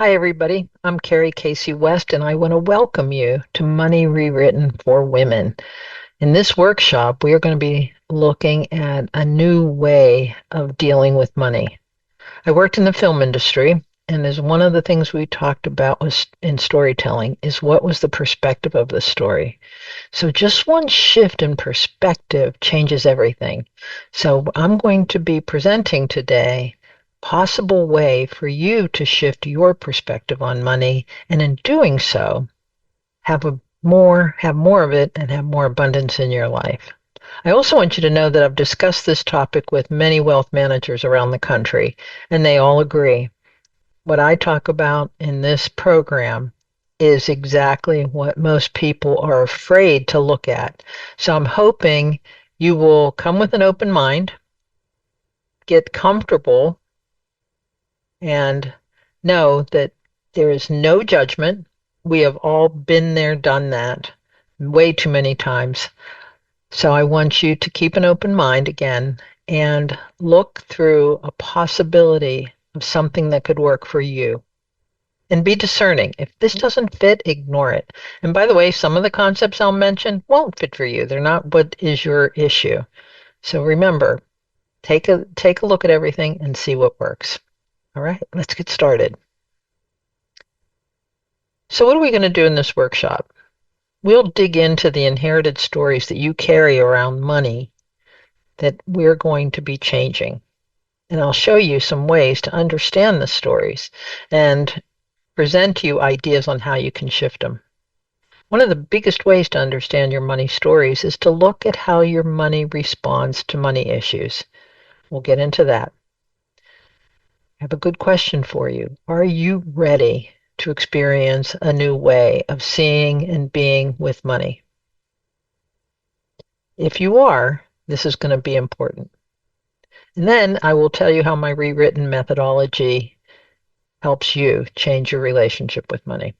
Hi, everybody. I'm Carrie West, and I want to welcome you to Money Rewritten for Women. In this workshop, we are going to be looking at a new way of dealing with money. I worked in the film industry, and as one of the things we talked about was in storytelling is what was the perspective of the story. So just one shift in perspective changes everything. So I'm going to be presenting today possible way for you to shift your perspective on money, and in doing so have more of it and have more abundance in your life. I also want you to know that I've discussed this topic with many wealth managers around the country, and they all agree. What I talk about in this program is exactly what most people are afraid to look at. So I'm hoping you will come with an open mind, get comfortable, and know that there is no judgment. We have all been there, done that way too many times. So I want you to keep an open mind again and look through a possibility of something that could work for you. And be discerning. If this doesn't fit, ignore it. And by the way, some of the concepts I'll mention won't fit for you. They're not what is your issue. So remember, take a look at everything and see what works. All right, let's get started. So what are we going to do in this workshop? We'll dig into the inherited stories that you carry around money that we're going to be changing. And I'll show you some ways to understand the stories and present to you ideas on how you can shift them. One of the biggest ways to understand your money stories is to look at how your money responds to money issues. We'll get into that. I have a good question for you. Are you ready to experience a new way of seeing and being with money? If you are, this is going to be important. And then I will tell you how my rewritten methodology helps you change your relationship with money.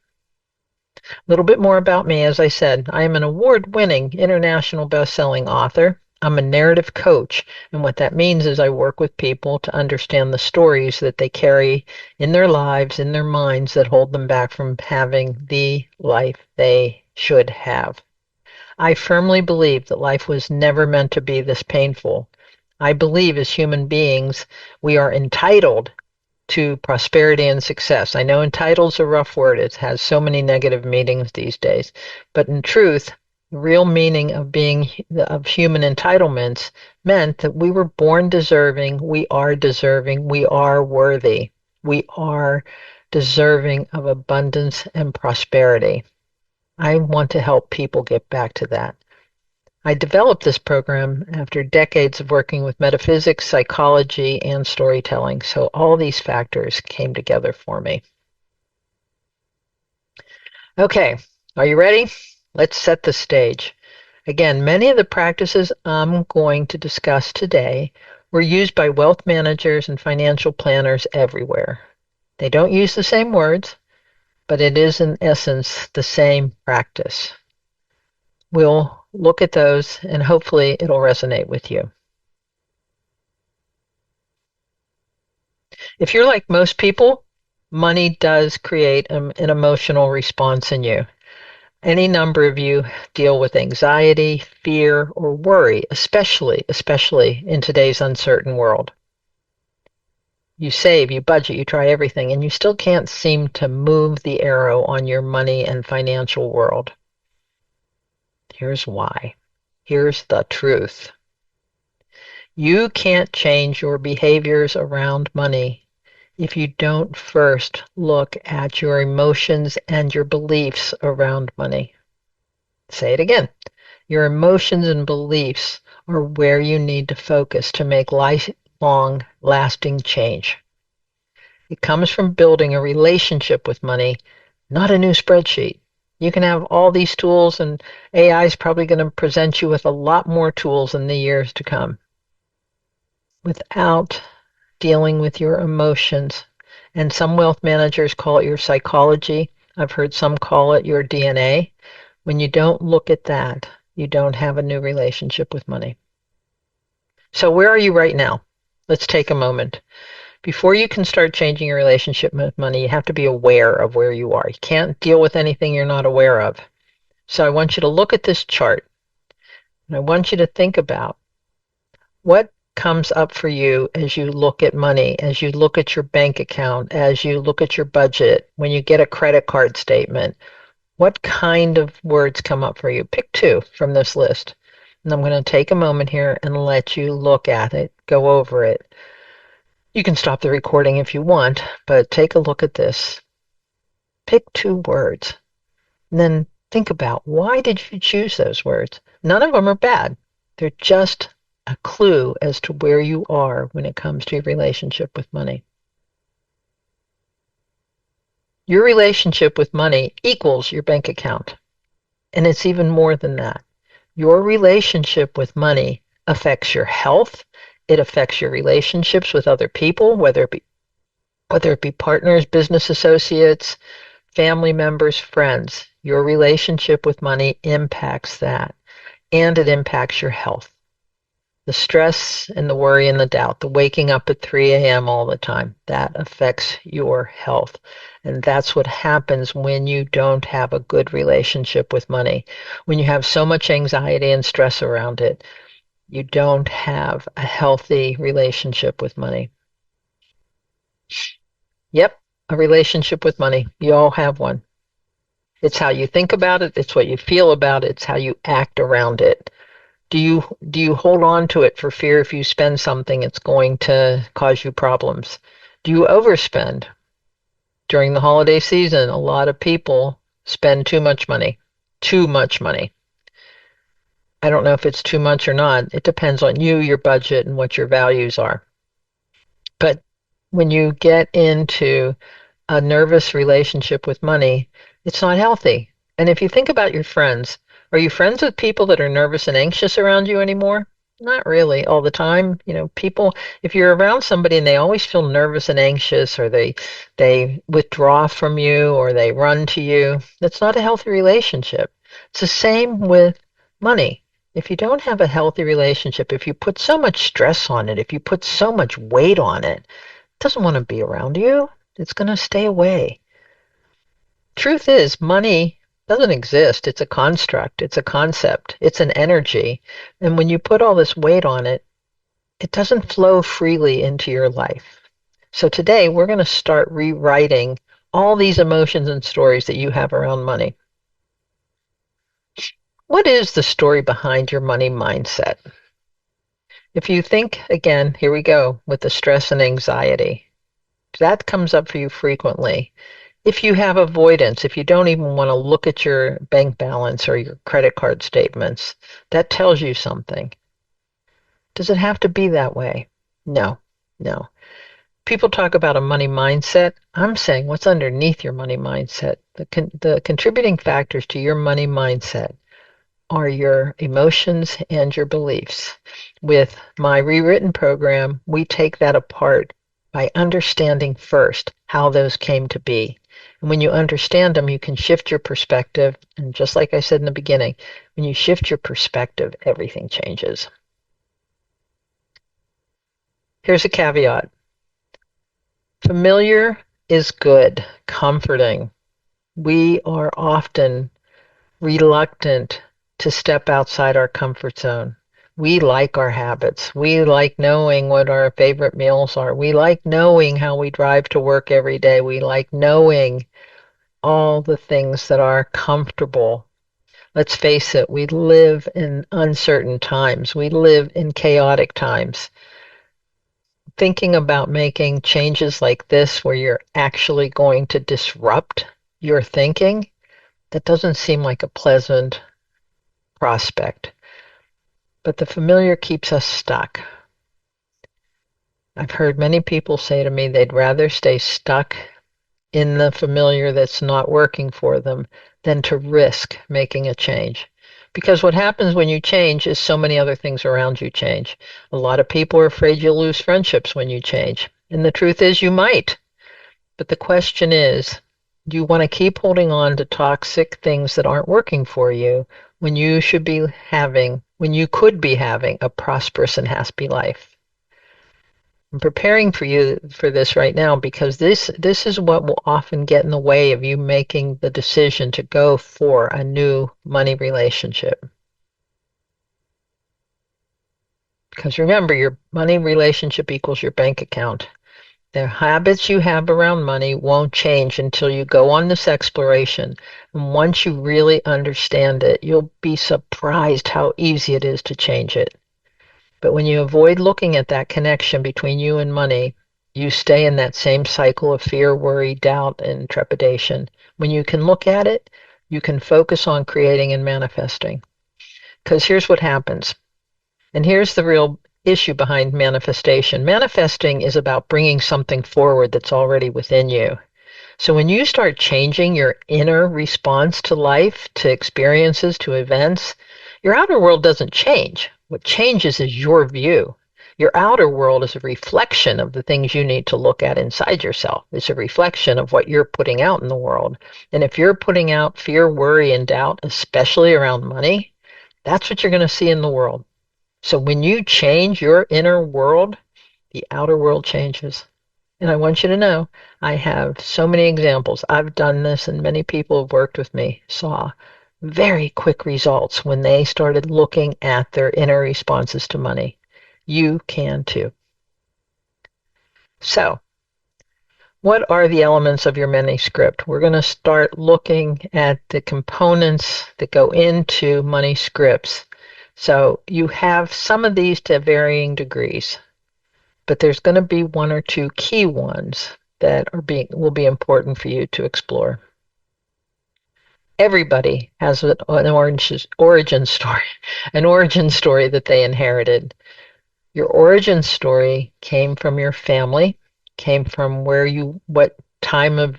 A little bit more about me. As I said, I am an award-winning international best-selling author. I'm a narrative coach, and what that means is I work with people to understand the stories that they carry in their lives, in their minds, that hold them back from having the life they should have. I firmly believe that life was never meant to be this painful. I believe as human beings, we are entitled to prosperity and success. I know entitled's a rough word. It has so many negative meanings these days. But in truth, the real meaning of human entitlements meant that we were born deserving, we are worthy. We are deserving of abundance and prosperity. I want to help people get back to that. I developed this program after decades of working with metaphysics, psychology, and storytelling. So all these factors came together for me. Okay, are you ready? Let's set the stage. Again, many of the practices I'm going to discuss today were used by wealth managers and financial planners everywhere. They don't use the same words, but it is in essence the same practice. We'll look at those and hopefully it'll resonate with you. If you're like most people, money does create an emotional response in you. Any number of you deal with anxiety, fear, or worry, especially in today's uncertain world. You save, you budget, you try everything, and you still can't seem to move the arrow on your money and financial world. Here's why. Here's the truth. You can't change your behaviors around money if you don't first look at your emotions and your beliefs around money. Say it again. Your emotions and beliefs are where you need to focus to make lifelong, lasting change. It comes from building a relationship with money, not a new spreadsheet. You can have all these tools, and AI is probably going to present you with a lot more tools in the years to come. Without dealing with your emotions, and some wealth managers call it your psychology. I've heard some call it your DNA. When you don't look at that, you don't have a new relationship with money. So where are you right now? Let's take a moment. Before you can start changing your relationship with money, you have to be aware of where you are. You can't deal with anything you're not aware of. So I want you to look at this chart, and I want you to think about what comes up for you as you look at money, as you look at your bank account, as you look at your budget, when you get a credit card statement. What kind of words come up for you? Pick two from this list. And I'm going to take a moment here and let you look at it, go over it. You can stop the recording if you want, but take a look at this. Pick two words. And then think about, why did you choose those words? None of them are bad. They're just a clue as to where you are when it comes to your relationship with money. Your relationship with money equals your bank account. And it's even more than that. Your relationship with money affects your health. It affects your relationships with other people, whether it be partners, business associates, family members, friends. Your relationship with money impacts that, and it impacts your health. The stress and the worry and the doubt, the waking up at 3 a.m. all the time, that affects your health. And that's what happens when you don't have a good relationship with money. When you have so much anxiety and stress around it, you don't have a healthy relationship with money. Yep, a relationship with money. You all have one. It's how you think about it, it's what you feel about it, it's how you act around it. Do you hold on to it for fear if you spend something it's going to cause you problems? Do you overspend? During the holiday season, a lot of people spend too much money. Too much money. I don't know if it's too much or not. It depends on you, your budget, and what your values are. But when you get into a nervous relationship with money, it's not healthy. And if you think about your friends, are you friends with people that are nervous and anxious around you anymore? Not really all the time. People, if you're around somebody and they always feel nervous and anxious, or they withdraw from you, or they run to you, that's not a healthy relationship. It's the same with money. If you don't have a healthy relationship, if you put so much stress on it, if you put so much weight on it, it doesn't want to be around you. It's going to stay away. Truth is, money doesn't exist. It's a construct. It's a concept. It's an energy. And when you put all this weight on it, it doesn't flow freely into your life. So today we're going to start rewriting all these emotions and stories that you have around money. What is the story behind your money mindset? If you think, again, here we go with the stress and anxiety, that comes up for you frequently. If you have avoidance, if you don't even want to look at your bank balance or your credit card statements, that tells you something. Does it have to be that way? No, no. People talk about a money mindset. I'm saying what's underneath your money mindset. The contributing factors to your money mindset are your emotions and your beliefs. With my Rewritten program, we take that apart by understanding first how those came to be. And when you understand them, you can shift your perspective. And just like I said in the beginning, when you shift your perspective, everything changes. Here's a caveat. Familiar is good, comforting. We are often reluctant to step outside our comfort zone. We like our habits. We like knowing what our favorite meals are. We like knowing how we drive to work every day. We like knowing all the things that are comfortable. Let's face it, we live in uncertain times. We live in chaotic times. Thinking about making changes like this where you're actually going to disrupt your thinking, that doesn't seem like a pleasant prospect. But the familiar keeps us stuck. I've heard many people say to me they'd rather stay stuck in the familiar that's not working for them than to risk making a change. Because what happens when you change is so many other things around you change. A lot of people are afraid you'll lose friendships when you change. And the truth is you might. But the question is, do you want to keep holding on to toxic things that aren't working for you when you could be having a prosperous and happy life? I'm preparing for you for this right now because this is what will often get in the way of you making the decision to go for a new money relationship. Because remember, your money relationship equals your bank account. The habits you have around money won't change until you go on this exploration. And once you really understand it, you'll be surprised how easy it is to change it. But when you avoid looking at that connection between you and money, you stay in that same cycle of fear, worry, doubt, and trepidation. When you can look at it, you can focus on creating and manifesting. Because here's what happens. And here's the real issue behind manifestation. Manifesting is about bringing something forward that's already within you. So when you start changing your inner response to life, to experiences, to events, your outer world doesn't change. What changes is your view. Your outer world is a reflection of the things you need to look at inside yourself. It's a reflection of what you're putting out in the world. And if you're putting out fear, worry, and doubt, especially around money, that's what you're going to see in the world. So when you change your inner world, the outer world changes. And I want you to know, I have so many examples. I've done this, and many people who have worked with me saw very quick results when they started looking at their inner responses to money. You can too. So, what are the elements of your money script? We're going to start looking at the components that go into money scripts. So, you have some of these to varying degrees, but there's going to be one or two key ones that will be important for you to explore. Everybody has an origin story, an origin story that they inherited. Your origin story came from your family, came from what time of,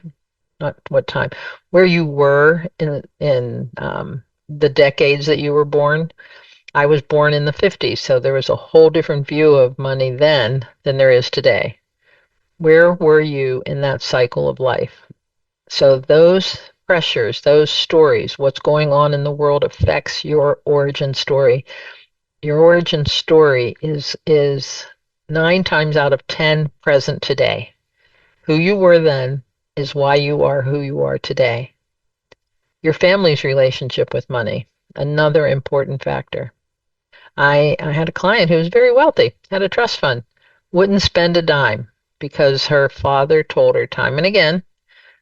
not what time, where you were in the decades that you were born. I was born in the 50s, so there was a whole different view of money then than there is today. Where were you in that cycle of life? So those pressures, those stories, what's going on in the world affects your origin story. Your origin story is 9 times out of 10 present today. Who you were then is why you are who you are today. Your family's relationship with money, another important factor. I had a client who was very wealthy, had a trust fund, wouldn't spend a dime because her father told her time and again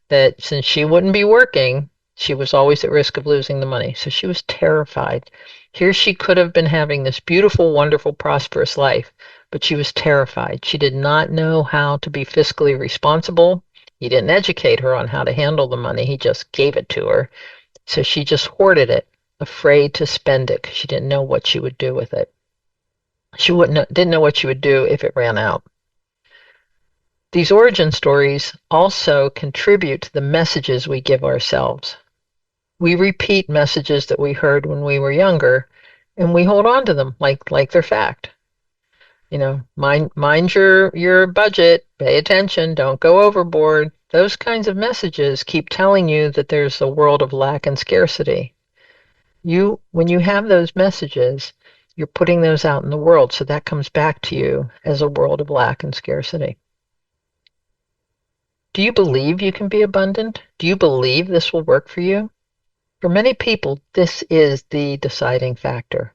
that since she wouldn't be working, she was always at risk of losing the money. So she was terrified. Here she could have been having this beautiful, wonderful, prosperous life, but she was terrified. She did not know how to be fiscally responsible. He didn't educate her on how to handle the money. He just gave it to her. So she just hoarded it, afraid to spend it because she didn't know what she would do with it. She didn't know what she would do if it ran out. These origin stories also contribute to the messages we give ourselves. We repeat messages that we heard when we were younger, and we hold on to them like they're fact. You know, mind your budget, pay attention, don't go overboard. Those kinds of messages keep telling you that there's a world of lack and scarcity. When you have those messages, you're putting those out in the world, so that comes back to you as a world of lack and scarcity. Do you believe you can be abundant? Do you believe this will work for you? For many people, this is the deciding factor.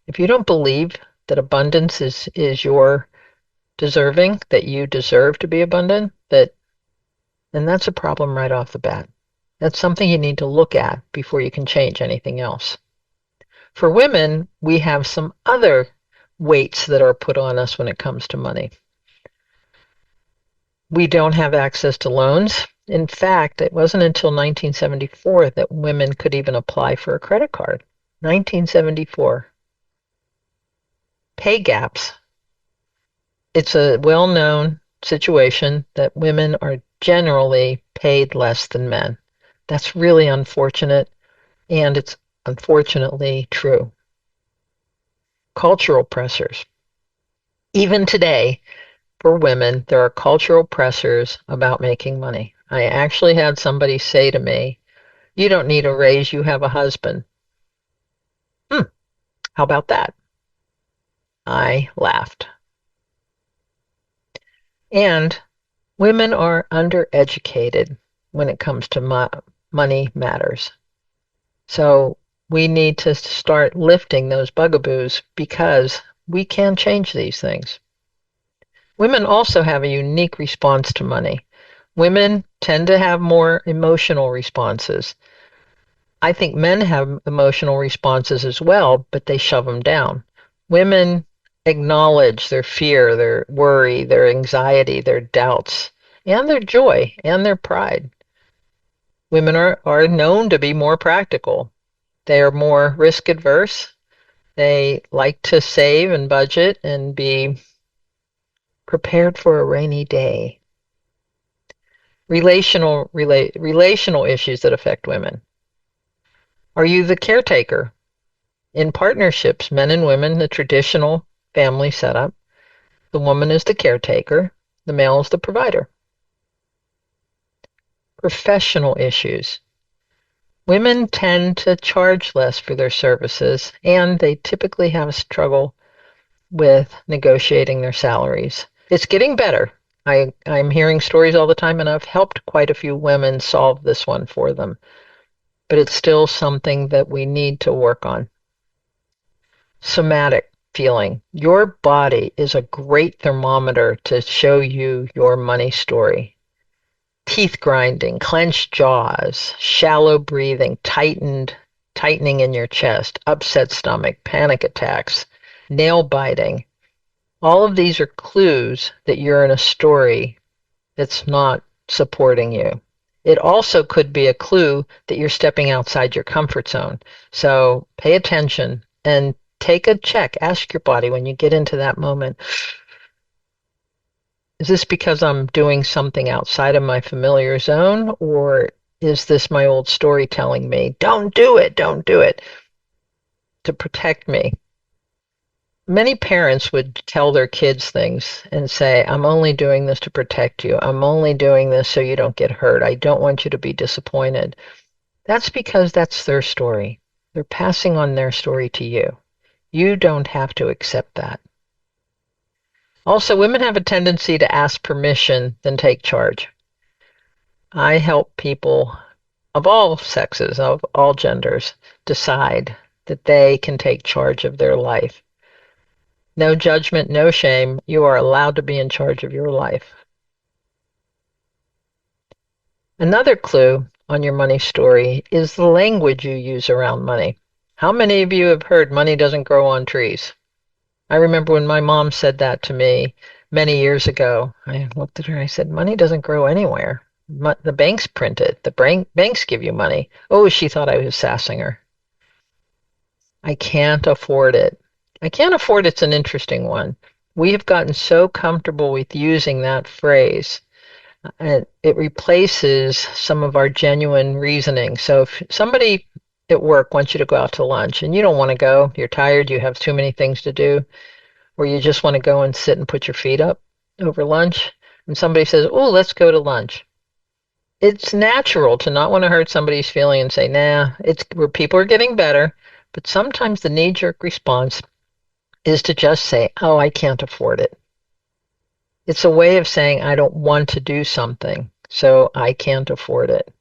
If you don't believe that abundance is your deserving, that you deserve to be abundant, then that's a problem right off the bat. That's something you need to look at before you can change anything else. For women, we have some other weights that are put on us when it comes to money. We don't have access to loans. In fact, it wasn't until 1974 that women could even apply for a credit card. 1974. Pay gaps. It's a well-known situation that women are generally paid less than men. That's really unfortunate, and it's unfortunately true. Cultural pressures. Even today, for women, there are cultural pressures about making money. I actually had somebody say to me, "You don't need a raise, you have a husband." How about that? I laughed. And women are undereducated when it comes to money matters. So we need to start lifting those bugaboos because we can change these things. Women also have a unique response to money. Women tend to have more emotional responses. I think men have emotional responses as well, but they shove them down. Women acknowledge their fear, their worry, their anxiety, their doubts, and their joy and their pride. Women are known to be more practical. They are more risk adverse. They like to save and budget and be prepared for a rainy day. Relational issues that affect women. Are you the caretaker? In partnerships, men and women, the traditional family setup, the woman is the caretaker, the male is the provider. Professional issues. Women tend to charge less for their services, and they typically have a struggle with negotiating their salaries. It's getting better. I'm hearing stories all the time, and I've helped quite a few women solve this one for them. But it's still something that we need to work on. Somatic feeling. Your body is a great thermometer to show you your money story. Teeth grinding, clenched jaws, shallow breathing, tightening in your chest, upset stomach, panic attacks, nail biting. All of these are clues that you're in a story that's not supporting you. It also could be a clue that you're stepping outside your comfort zone. So pay attention and take a check. Ask your body when you get into that moment, is this because I'm doing something outside of my familiar zone, or is this my old story telling me, don't do it, to protect me? Many parents would tell their kids things and say, I'm only doing this to protect you. I'm only doing this so you don't get hurt. I don't want you to be disappointed. That's because that's their story. They're passing on their story to you. You don't have to accept that. Also, women have a tendency to ask permission than take charge. I help people of all sexes, of all genders, decide that they can take charge of their life. No judgment, no shame. You are allowed to be in charge of your life. Another clue on your money story is the language you use around money. How many of you have heard money doesn't grow on trees? I remember when my mom said that to me many years ago. I looked at her and I said, money doesn't grow anywhere. The banks print it. The banks give you money. Oh, she thought I was sassing her. I can't afford it. I can't afford it's an interesting one. We have gotten so comfortable with using that phrase, and it replaces some of our genuine reasoning. So if somebody at work wants you to go out to lunch and you don't want to go, you're tired, you have too many things to do, or you just want to go and sit and put your feet up over lunch, and somebody says, oh, let's go to lunch. It's natural to not want to hurt somebody's feeling and say, nah, it's where people are getting better. But sometimes the knee-jerk response is to just say, oh, I can't afford it. It's a way of saying, I don't want to do something, so I can't afford it.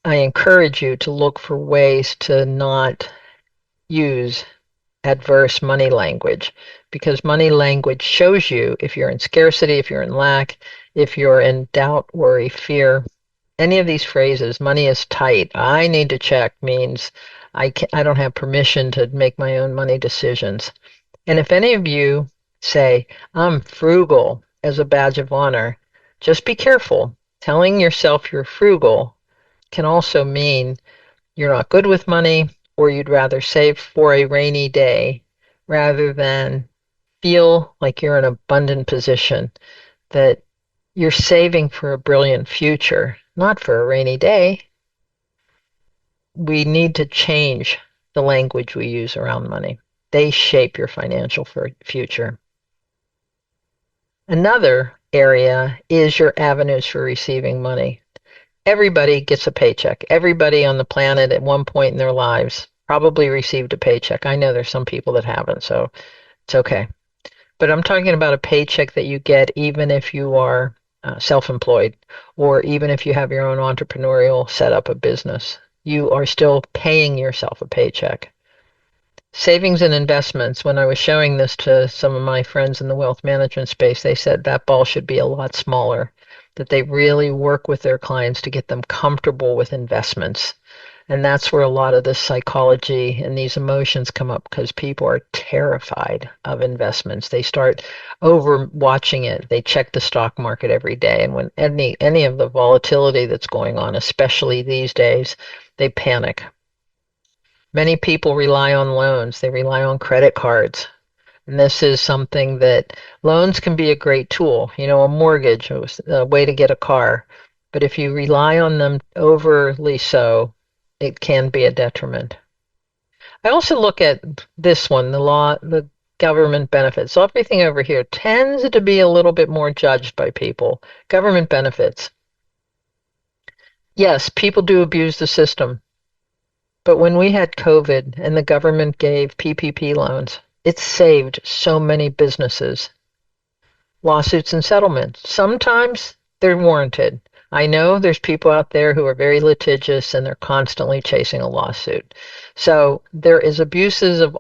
I encourage you to look for ways to not use adverse money language, because money language shows you if you're in scarcity, if you're in lack, if you're in doubt, worry, fear. Any of these phrases, money is tight, I need to check, means I don't have permission to make my own money decisions. And if any of you say, I'm frugal as a badge of honor, just be careful. Telling yourself you're frugal can also mean you're not good with money, or you'd rather save for a rainy day rather than feel like you're in an abundant position, that you're saving for a brilliant future, not for a rainy day. We need to change the language we use around money. They shape your financial future. Another area is your avenues for receiving money. Everybody gets a paycheck. Everybody on the planet at one point in their lives probably received a paycheck. I know there's some people that haven't, so it's okay. But I'm talking about a paycheck that you get even if you are self-employed or even if you have your own entrepreneurial setup of business. You are still paying yourself a paycheck. Savings and investments, when I was showing this to some of my friends in the wealth management space, they said that ball should be a lot smaller, that they really work with their clients to get them comfortable with investments. And that's where a lot of this psychology and these emotions come up because people are terrified of investments. They start over watching it. They check the stock market every day. And when any of the volatility that's going on, especially these days, they panic. Many people rely on loans. They rely on credit cards. And this is something that loans can be a great tool, a mortgage, a way to get a car. But if you rely on them overly so, it can be a detriment. I also look at this one, the government benefits. So everything over here tends to be a little bit more judged by people. Government benefits. Yes, people do abuse the system. But when we had COVID and the government gave PPP loans, it saved so many businesses. Lawsuits and settlements. Sometimes they're warranted. I know there's people out there who are very litigious and they're constantly chasing a lawsuit. So there is abuses of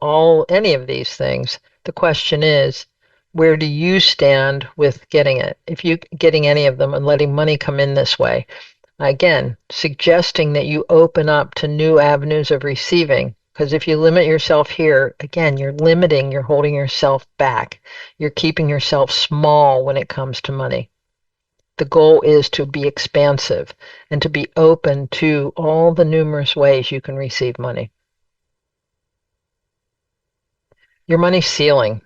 any of these things. The question is, where do you stand with getting it? If you getting any of them and letting money come in this way. Again, suggesting that you open up to new avenues of receiving. Because if you limit yourself here, again, you're holding yourself back. You're keeping yourself small when it comes to money. The goal is to be expansive and to be open to all the numerous ways you can receive money. Your money ceiling.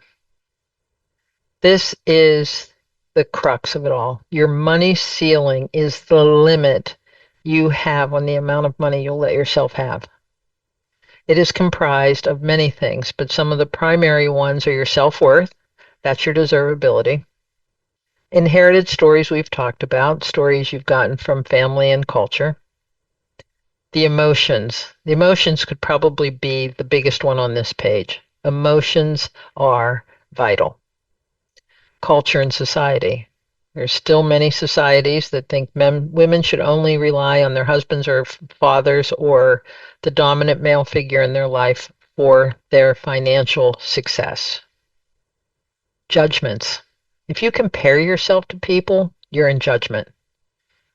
This is the crux of it all. Your money ceiling is the limit you have on the amount of money you'll let yourself have. It is comprised of many things, but some of the primary ones are your self-worth. That's your deservability. Inherited stories we've talked about, stories you've gotten from family and culture. The emotions. The emotions could probably be the biggest one on this page. Emotions are vital. Culture and society. There's still many societies that think women should only rely on their husbands or fathers or the dominant male figure in their life for their financial success. Judgments. If you compare yourself to people, you're in judgment.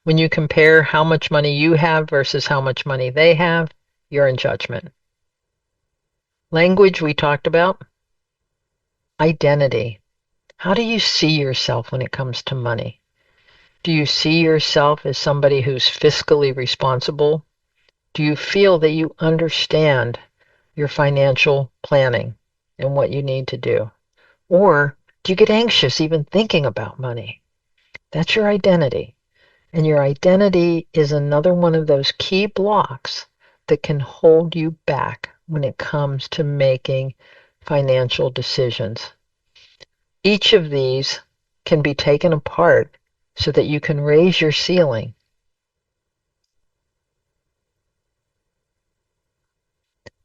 When you compare how much money you have versus how much money they have, you're in judgment. Language we talked about. Identity. How do you see yourself when it comes to money? Do you see yourself as somebody who's fiscally responsible? Do you feel that you understand your financial planning and what you need to do? Or do you get anxious even thinking about money? That's your identity. And your identity is another one of those key blocks that can hold you back when it comes to making financial decisions. Each of these can be taken apart so that you can raise your ceiling.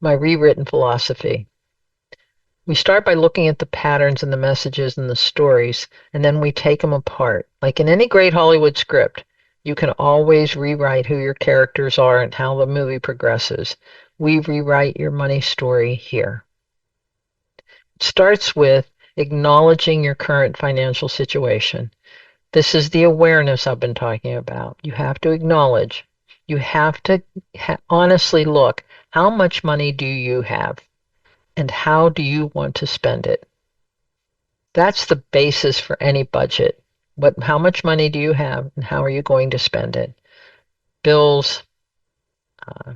My rewritten philosophy. We start by looking at the patterns and the messages and the stories, and then we take them apart. Like in any great Hollywood script, you can always rewrite who your characters are and how the movie progresses. We rewrite your money story here. It starts with acknowledging your current financial situation. This is the awareness I've been talking about. You have to acknowledge. You have to honestly look, how much money do you have? And how do you want to spend it? That's the basis for any budget. How much money do you have and how are you going to spend it? Bills, uh,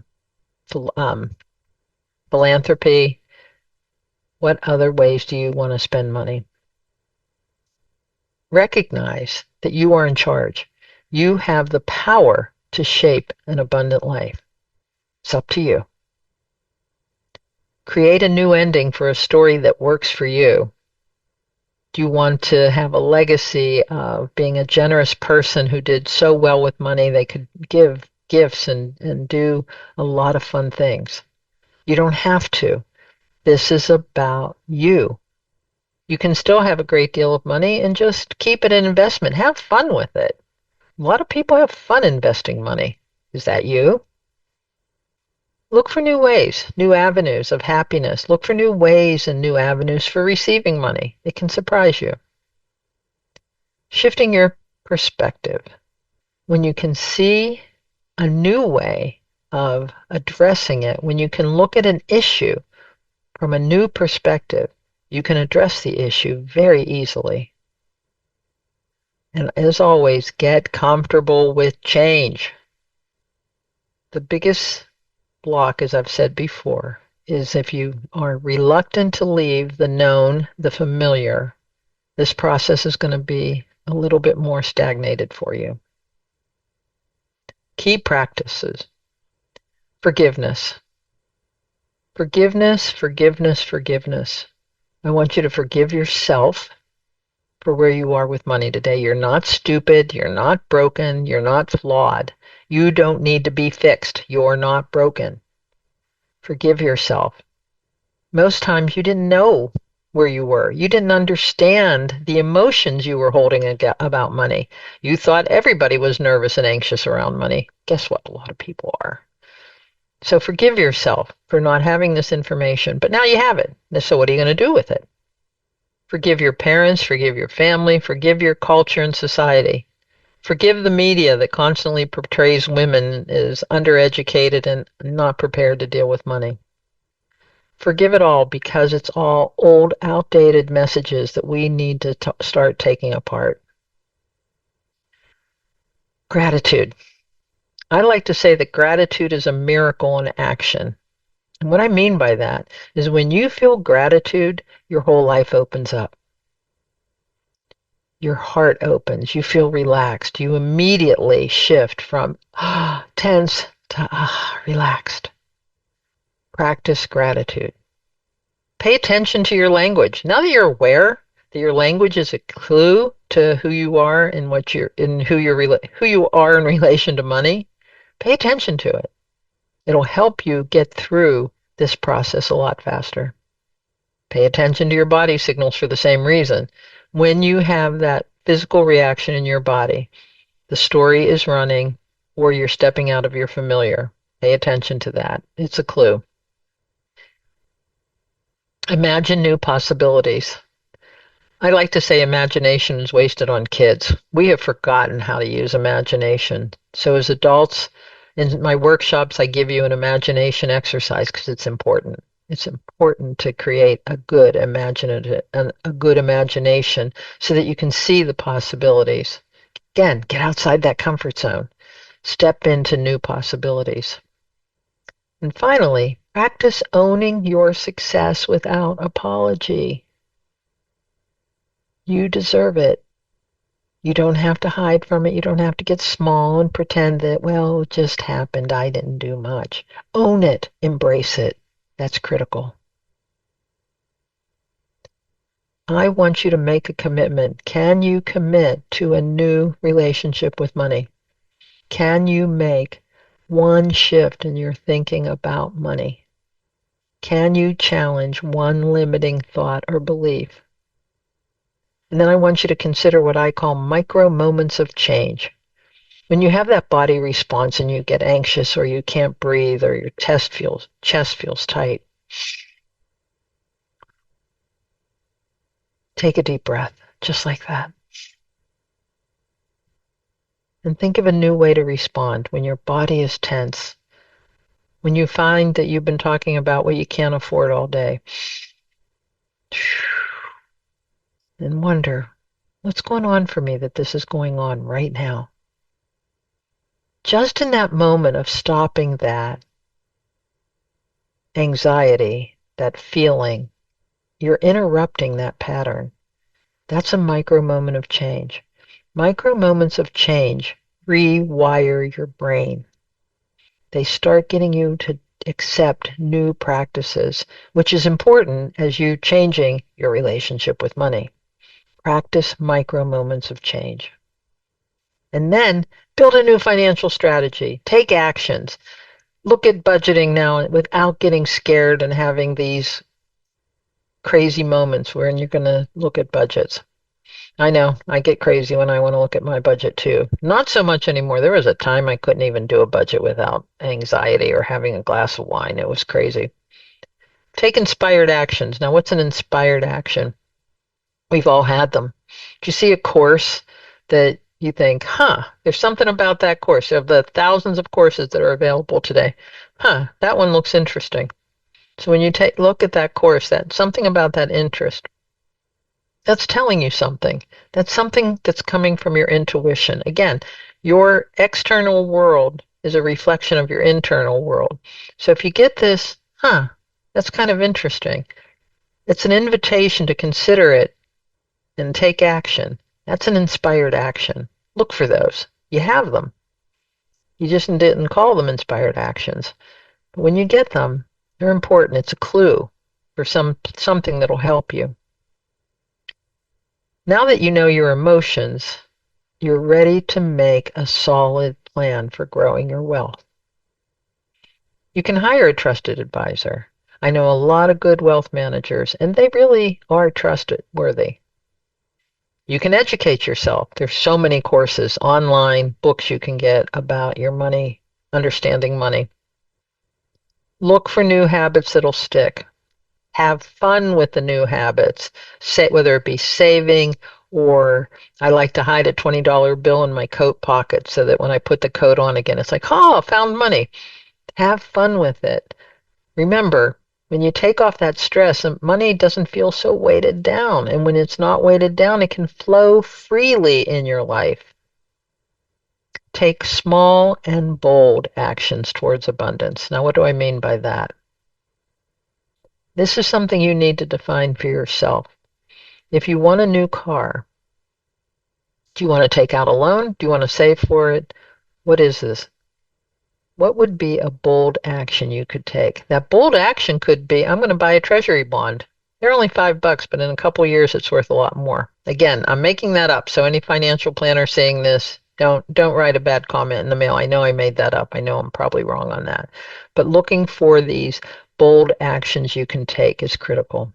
philanthropy. What other ways do you want to spend money? Recognize that you are in charge. You have the power to shape an abundant life. It's up to you. Create a new ending for a story that works for you. Do you want to have a legacy of being a generous person who did so well with money they could give gifts and do a lot of fun things? You don't have to. This is about you. You can still have a great deal of money and just keep it an investment. Have fun with it. A lot of people have fun investing money. Is that you? Look for new ways, new avenues of happiness. Look for new ways and new avenues for receiving money. It can surprise you. Shifting your perspective. When you can see a new way of addressing it, when you can look at an issue from a new perspective, you can address the issue very easily. And as always, get comfortable with change. The biggest block, as I've said before, is if you are reluctant to leave the known, the familiar, this process is going to be a little bit more stagnated for you. Key practices. Forgiveness. Forgiveness, forgiveness, forgiveness. I want you to forgive yourself for where you are with money today. You're not stupid. You're not broken. You're not flawed. You don't need to be fixed. You're not broken. Forgive yourself. Most times you didn't know where you were. You didn't understand the emotions you were holding about money. You thought everybody was nervous and anxious around money. Guess what? A lot of people are. So forgive yourself for not having this information. But now you have it. So what are you going to do with it? Forgive your parents, forgive your family, forgive your culture and society. Forgive the media that constantly portrays women as undereducated and not prepared to deal with money. Forgive it all because it's all old, outdated messages that we need to start taking apart. Gratitude. I like to say that gratitude is a miracle in action. And what I mean by that is when you feel gratitude, your whole life opens up. Your heart opens. You feel relaxed. You immediately shift from tense to relaxed. Practice gratitude. Pay attention to your language. Now that you're aware that your language is a clue to who you are and who you are in relation to money, pay attention to it. It'll help you get through this process a lot faster. Pay attention to your body signals for the same reason. When you have that physical reaction in your body, the story is running or you're stepping out of your familiar. Pay attention to that. It's a clue. Imagine new possibilities. I like to say imagination is wasted on kids. We have forgotten how to use imagination. So as adults, in my workshops, I give you an imagination exercise because it's important. It's important to create a good imagination so that you can see the possibilities. Again, get outside that comfort zone. Step into new possibilities. And finally, practice owning your success without apology. You deserve it. You don't have to hide from it. You don't have to get small and pretend that, well, it just happened. I didn't do much. Own it. Embrace it. That's critical. I want you to make a commitment. Can you commit to a new relationship with money? Can you make one shift in your thinking about money? Can you challenge one limiting thought or belief? And then I want you to consider what I call micro moments of change. When you have that body response and you get anxious or you can't breathe or your chest feels tight, take a deep breath, just like that. And think of a new way to respond when your body is tense. When you find that you've been talking about what you can't afford all day. And wonder, what's going on for me that this is going on right now? Just in that moment of stopping that anxiety, that feeling, you're interrupting that pattern. That's a micro moment of change. Micro moments of change rewire your brain. They start getting you to accept new practices, which is important as you changing your relationship with money. Practice micro moments of change. And then build a new financial strategy. Take actions. Look at budgeting now without getting scared and having these crazy moments when you're going to look at budgets. I know, I get crazy when I want to look at my budget too. Not so much anymore. There was a time I couldn't even do a budget without anxiety or having a glass of wine. It was crazy. Take inspired actions. Now, what's an inspired action? We've all had them. Do you see a course that you think, there's something about that course of the thousands of courses that are available today? That one looks interesting. So when you take look at that course, that something about that interest, that's telling you something. That's something that's coming from your intuition. Again, your external world is a reflection of your internal world. So if you get this, that's kind of interesting. It's an invitation to consider it and take action. That's an inspired action. Look for those. You have them. You just didn't call them inspired actions. But when you get them, they're important. It's a clue for something that'll help you. Now that you know your emotions, you're ready to make a solid plan for growing your wealth. You can hire a trusted advisor. I know a lot of good wealth managers, and they really are trustworthy. You can educate yourself. There's so many courses, online, books you can get about your money, understanding money. Look for new habits that'll stick. Have fun with the new habits, whether it be saving or I like to hide a $20 bill in my coat pocket so that when I put the coat on again, it's like, found money. Have fun with it. Remember, when you take off that stress, money doesn't feel so weighted down. And when it's not weighted down, it can flow freely in your life. Take small and bold actions towards abundance. Now, what do I mean by that? This is something you need to define for yourself. If you want a new car, do you want to take out a loan? Do you want to save for it? What is this? What would be a bold action you could take? That bold action could be, I'm going to buy a treasury bond. They're only $5, but in a couple of years, it's worth a lot more. Again, I'm making that up. So any financial planner seeing this, don't write a bad comment in the mail. I know I made that up. I know I'm probably wrong on that. But looking for these bold actions you can take is critical.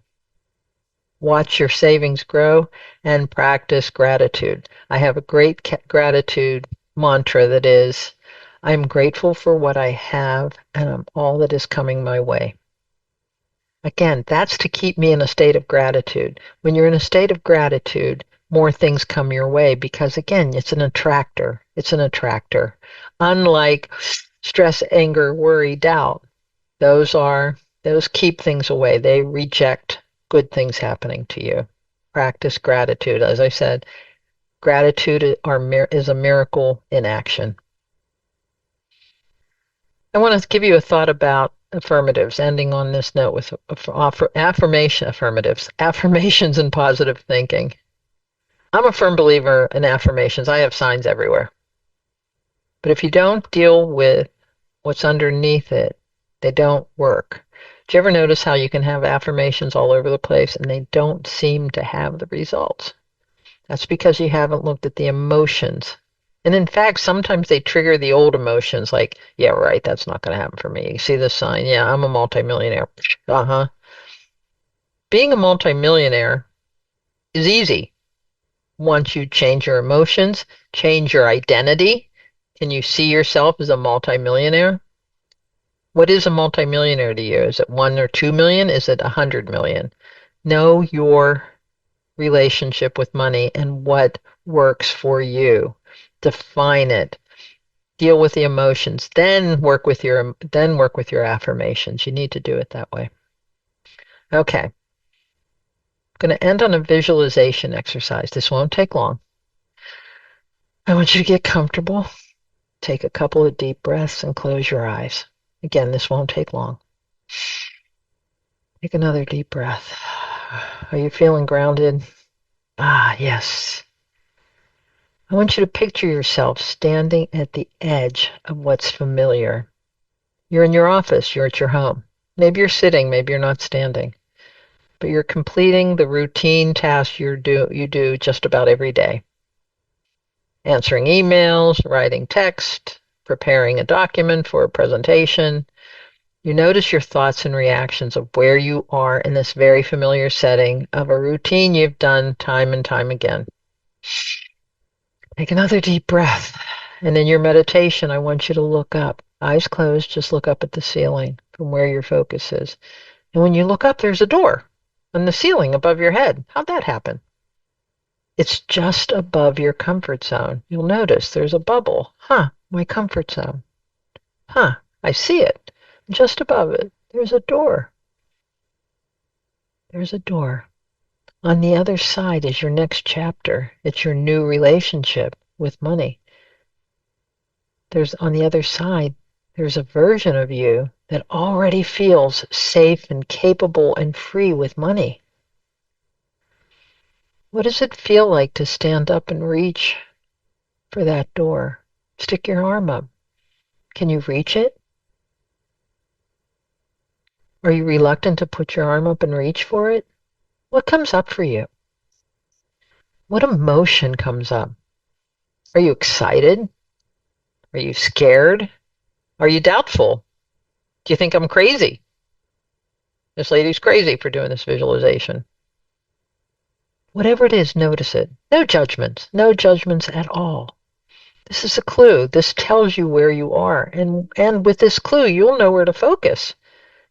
Watch your savings grow and practice gratitude. I have a great gratitude mantra that is, I am grateful for what I have and all that is coming my way. Again, that's to keep me in a state of gratitude. When you're in a state of gratitude, more things come your way because, again, it's an attractor. It's an attractor. Unlike stress, anger, worry, doubt, those keep things away. They reject good things happening to you. Practice gratitude. As I said, gratitude is a miracle in action. I want to give you a thought about affirmatives, ending on this note with affirmations and positive thinking. I'm a firm believer in affirmations. I have signs everywhere. But if you don't deal with what's underneath it, they don't work. Do you ever notice how you can have affirmations all over the place and they don't seem to have the results? That's because you haven't looked at the emotions. And in fact, sometimes they trigger the old emotions like, yeah, right, that's not going to happen for me. You see this sign? Yeah, I'm a multimillionaire. Being a multimillionaire is easy. Once you change your emotions, change your identity, can you see yourself as a multimillionaire? What is a multimillionaire to you? Is it 1 or 2 million? Is it 100 million? Know your relationship with money and what works for you. Define it. Deal with the emotions. Then work with your affirmations. You need to do it that way. Okay. I'm going to end on a visualization exercise. This won't take long. I want you to get comfortable. Take a couple of deep breaths and close your eyes. Again, this won't take long. Take another deep breath. Are you feeling grounded? Yes. I want you to picture yourself standing at the edge of what's familiar. You're in your office, you're at your home. Maybe you're sitting, maybe you're not standing. But you're completing the routine tasks you do just about every day. Answering emails, writing text, preparing a document for a presentation, You notice your thoughts and reactions of where you are in this very familiar setting of a routine you've done time and time again. Take another deep breath. And in your meditation, I want you to look up. Eyes closed, just look up at the ceiling from where your focus is. And when you look up, there's a door on the ceiling above your head. How'd that happen? It's just above your comfort zone. You'll notice there's a bubble. My comfort zone. I see it. Just above it, there's a door. There's a door. On the other side is your next chapter. It's your new relationship with money. On the other side, there's a version of you that already feels safe and capable and free with money. What does it feel like to stand up and reach for that door? Stick your arm up. Can you reach it? Are you reluctant to put your arm up and reach for it? What comes up for you? What emotion comes up? Are you excited? Are you scared? Are you doubtful? Do you think I'm crazy? This lady's crazy for doing this visualization. Whatever it is, notice it. No judgments. No judgments at all. This is a clue. This tells you where you are. And with this clue, you'll know where to focus.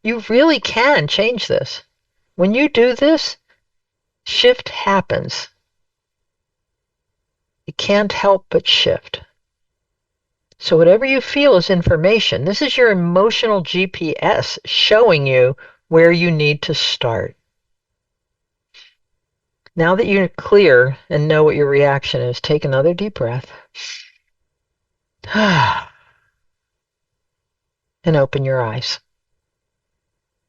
You really can change this. When you do this, shift happens. It can't help but shift. So whatever you feel is information. This is your emotional GPS showing you where you need to start. Now that you're clear and know what your reaction is, take another deep breath. And open your eyes.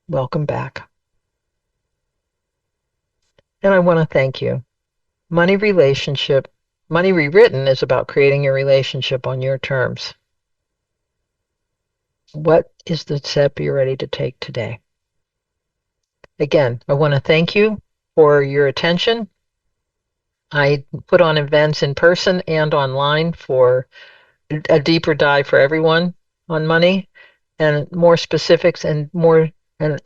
Welcome back. And I want to thank you. Money Rewritten is about creating your relationship on your terms. What is the step you're ready to take today? Again, I want to thank you for your attention. I put on events in person and online for a deeper dive for everyone on money and more specifics and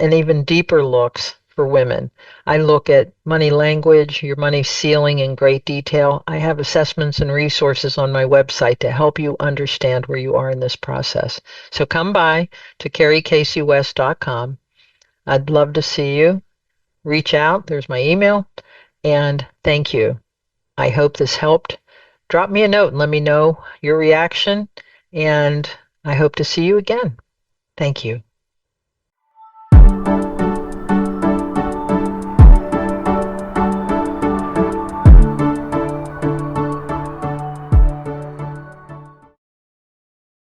even deeper looks for women. I look at money language, your money ceiling in great detail. I have assessments and resources on my website to help you understand where you are in this process. So come by to carriecasey.com. I'd love to see you. Reach out. There's my email. And thank you. I hope this helped. Drop me a note and let me know your reaction. And I hope to see you again. Thank you.